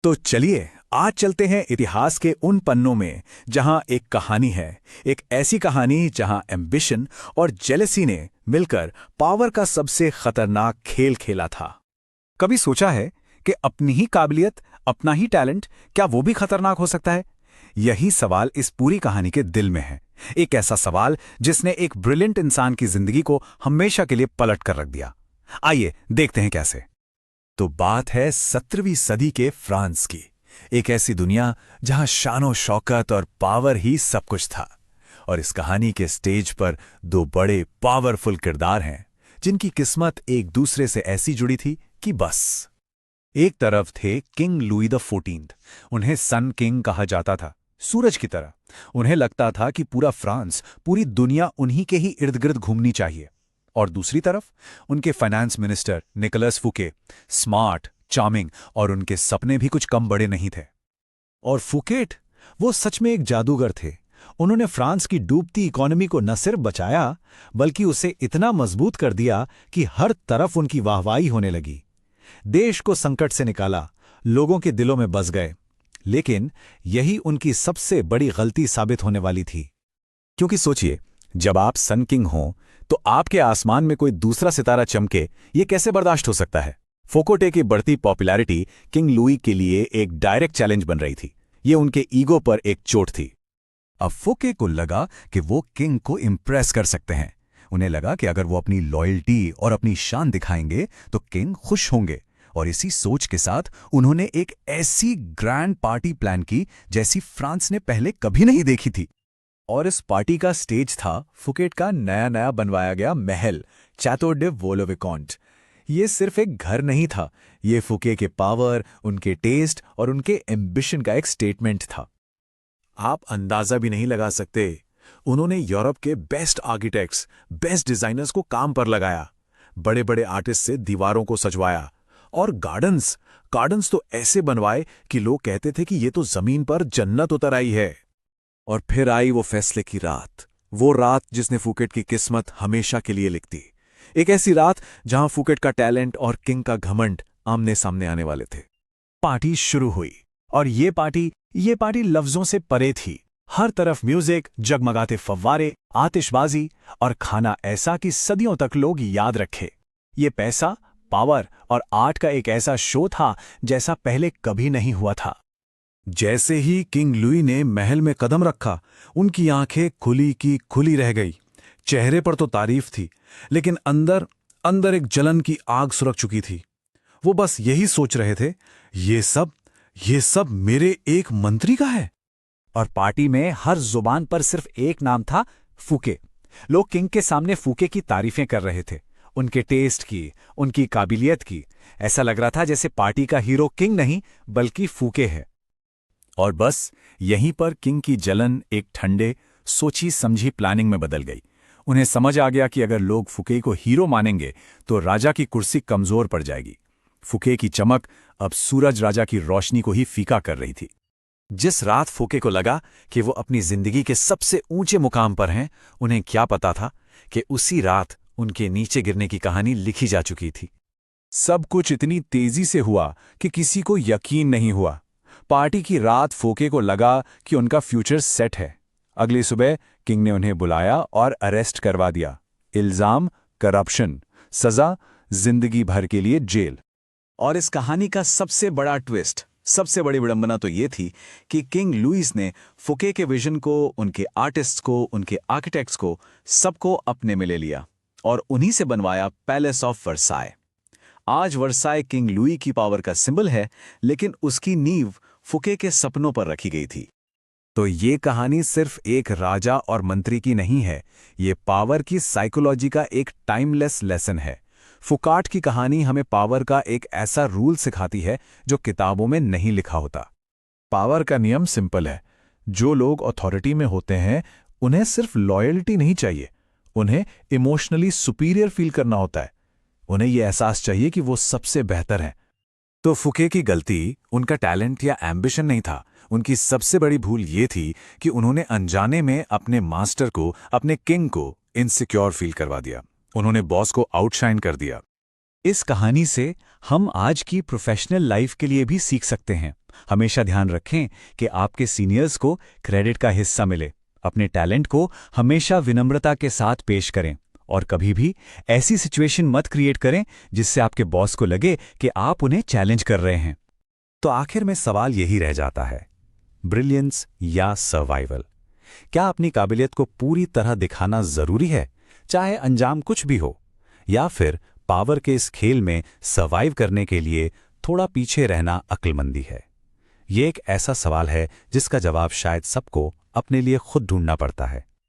तो चलिए आज चलते हैं इतिहास के उन पन्नों में जहां एक कहानी है। एक ऐसी कहानी जहां एम्बिशन और जेलसी ने मिलकर पावर का सबसे खतरनाक खेल खेला था। कभी सोचा है कि अपनी ही काबिलियत, अपना ही टैलेंट, क्या वो भी खतरनाक हो सकता है? यही सवाल इस पूरी कहानी के दिल में है। एक ऐसा सवाल जिसने एक ब्रिलियंट इंसान की जिंदगी को हमेशा के लिए पलट कर रख दिया। आइए देखते हैं कैसे। तो बात है 17वीं सदी के फ्रांस की। एक ऐसी दुनिया जहां शानो शौकत और पावर ही सब कुछ था। और इस कहानी के स्टेज पर दो बड़े पावरफुल किरदार हैं जिनकी किस्मत एक दूसरे से ऐसी जुड़ी थी कि बस। एक तरफ थे किंग लुई द 14th। उन्हें सन किंग कहा जाता था, सूरज की तरह। उन्हें लगता था कि पूरा फ्रांस, पूरी दुनिया उन्हीं के ही इर्द गिर्द घूमनी चाहिए। और दूसरी तरफ उनके फाइनेंस मिनिस्टर निकोलस फुके, स्मार्ट, चार्मिंग, और उनके सपने भी कुछ कम बड़े नहीं थे। और फुकेट, वो सच में एक जादूगर थे। उन्होंने फ्रांस की डूबती इकोनॉमी को न सिर्फ बचाया बल्कि उसे इतना मजबूत कर दिया कि हर तरफ उनकी वाहवाही होने लगी। देश को संकट से निकाला, लोगों के दिलों में बस गए। लेकिन यही उनकी सबसे बड़ी गलती साबित होने वाली थी। क्योंकि सोचिए, जब आप सन किंग हों तो आपके आसमान में कोई दूसरा सितारा चमके, ये कैसे बर्दाश्त हो सकता है? फोकोटे की बढ़ती पॉपुलैरिटी किंग लुई के लिए एक डायरेक्ट चैलेंज बन रही थी। ये उनके ईगो पर एक चोट थी। अब फोके को लगा कि वो किंग को इम्प्रेस कर सकते हैं। उन्हें लगा कि अगर वो अपनी लॉयल्टी और अपनी शान दिखाएंगे तो किंग खुश होंगे। और इसी सोच के साथ उन्होंने एक ऐसी ग्रैंड पार्टी प्लान की जैसी फ्रांस ने पहले कभी नहीं देखी थी। और इस पार्टी का स्टेज था फुकेट का नया नया बनवाया गया महल, चैteau de Vaux-le-Vicomte। ये सिर्फ एक घर नहीं था, ये फुके के पावर, उनके टेस्ट और उनके एम्बिशन का एक स्टेटमेंट था। आप अंदाजा भी नहीं लगा सकते, उन्होंने यूरोप के बेस्ट आर्किटेक्ट्स, बेस्ट डिजाइनर्स को काम पर लगाया। बड़े बड़े आर्टिस्ट से दीवारों को सजवाया। और गार्डन्स तो ऐसे बनवाए कि लोग कहते थे कि ये तो जमीन पर जन्नत उतर आई है। और फिर आई वो फैसले की रात, वो रात जिसने फुकेट की किस्मत हमेशा के लिए लिख दी। एक ऐसी रात जहां फुकेट का टैलेंट और किंग का घमंड आमने सामने आने वाले थे। पार्टी शुरू हुई, और ये पार्टी लफ्जों से परे थी। हर तरफ म्यूजिक, जगमगाते फव्वारे, आतिशबाजी और खाना ऐसा कि सदियों तक लोग याद रखे। ये पैसा, पावर और आर्ट का एक ऐसा शो था जैसा पहले कभी नहीं हुआ था। जैसे ही किंग लुई ने महल में कदम रखा, उनकी आंखें खुली की खुली रह गई। चेहरे पर तो तारीफ थी, लेकिन अंदर एक जलन की आग सुलग चुकी थी। वो बस यही सोच रहे थे, ये सब मेरे एक मंत्री का है। और पार्टी में हर जुबान पर सिर्फ एक नाम था, फुके। लोग किंग के सामने फुके की तारीफें कर रहे थे, उनके टेस्ट की, उनकी काबिलियत की। ऐसा लग रहा था जैसे पार्टी का हीरो किंग नहीं बल्कि फुके है। और बस यहीं पर किंग की जलन एक ठंडे, सोची समझी प्लानिंग में बदल गई। उन्हें समझ आ गया कि अगर लोग फुके को हीरो मानेंगे तो राजा की कुर्सी कमजोर पड़ जाएगी। फुके की चमक अब सूरज राजा की रोशनी को ही फीका कर रही थी। जिस रात फुके को लगा कि वो अपनी जिंदगी के सबसे ऊंचे मुकाम पर हैं, उन्हें क्या पता था कि उसी रात उनके नीचे गिरने की कहानी लिखी जा चुकी थी। सब कुछ इतनी तेजी से हुआ कि किसी को यकीन नहीं हुआ। पार्टी की रात फुके को लगा कि उनका फ्यूचर सेट है। अगली सुबह किंग ने उन्हें बुलाया और अरेस्ट करवा दिया। इल्जाम करप्शन, सजा जिंदगी भर के लिए जेल। और इस कहानी का सबसे बड़ा ट्विस्ट, सबसे बड़ी विडंबना तो ये थी कि किंग लुईस ने फुके के विजन को, उनके आर्टिस्ट्स को, उनके आर्किटेक्ट्स को, सबको अपने में ले लिया और उन्हीं से बनवाया पैलेस ऑफ वर्साय। आज वर्साय किंग लुई की पावर का सिंबल है, लेकिन उसकी नींव फुके के सपनों पर रखी गई थी। तो ये कहानी सिर्फ एक राजा और मंत्री की नहीं है, ये पावर की साइकोलॉजी का एक टाइमलेस लेसन है। फुकाट की कहानी हमें पावर का एक ऐसा रूल सिखाती है जो किताबों में नहीं लिखा होता। पावर का नियम सिंपल है, जो लोग अथॉरिटी में होते हैं उन्हें सिर्फ लॉयल्टी नहीं चाहिए, उन्हें इमोशनली सुपीरियर फील करना होता है। उन्हें यह एहसास चाहिए कि वो सबसे बेहतर हैं। तो फुके की गलती उनका टैलेंट या एम्बिशन नहीं था, उनकी सबसे बड़ी भूल ये थी कि उन्होंने अनजाने में अपने मास्टर को, अपने किंग को इनसिक्योर फील करवा दिया। उन्होंने बॉस को आउटशाइन कर दिया। इस कहानी से हम आज की प्रोफेशनल लाइफ के लिए भी सीख सकते हैं। हमेशा ध्यान रखें कि आपके सीनियर्स को क्रेडिट का हिस्सा मिले। अपने टैलेंट को हमेशा विनम्रता के साथ पेश करें और कभी भी ऐसी सिचुएशन मत क्रिएट करें जिससे आपके बॉस को लगे कि आप उन्हें चैलेंज कर रहे हैं। तो आखिर में सवाल यही रह जाता है, ब्रिलियंस या सर्वाइवल? क्या अपनी काबिलियत को पूरी तरह दिखाना जरूरी है, चाहे अंजाम कुछ भी हो, या फिर पावर के इस खेल में सर्वाइव करने के लिए थोड़ा पीछे रहना अक्लमंदी है? ये एक ऐसा सवाल है जिसका जवाब शायद सबको अपने लिए खुद ढूंढना पड़ता है।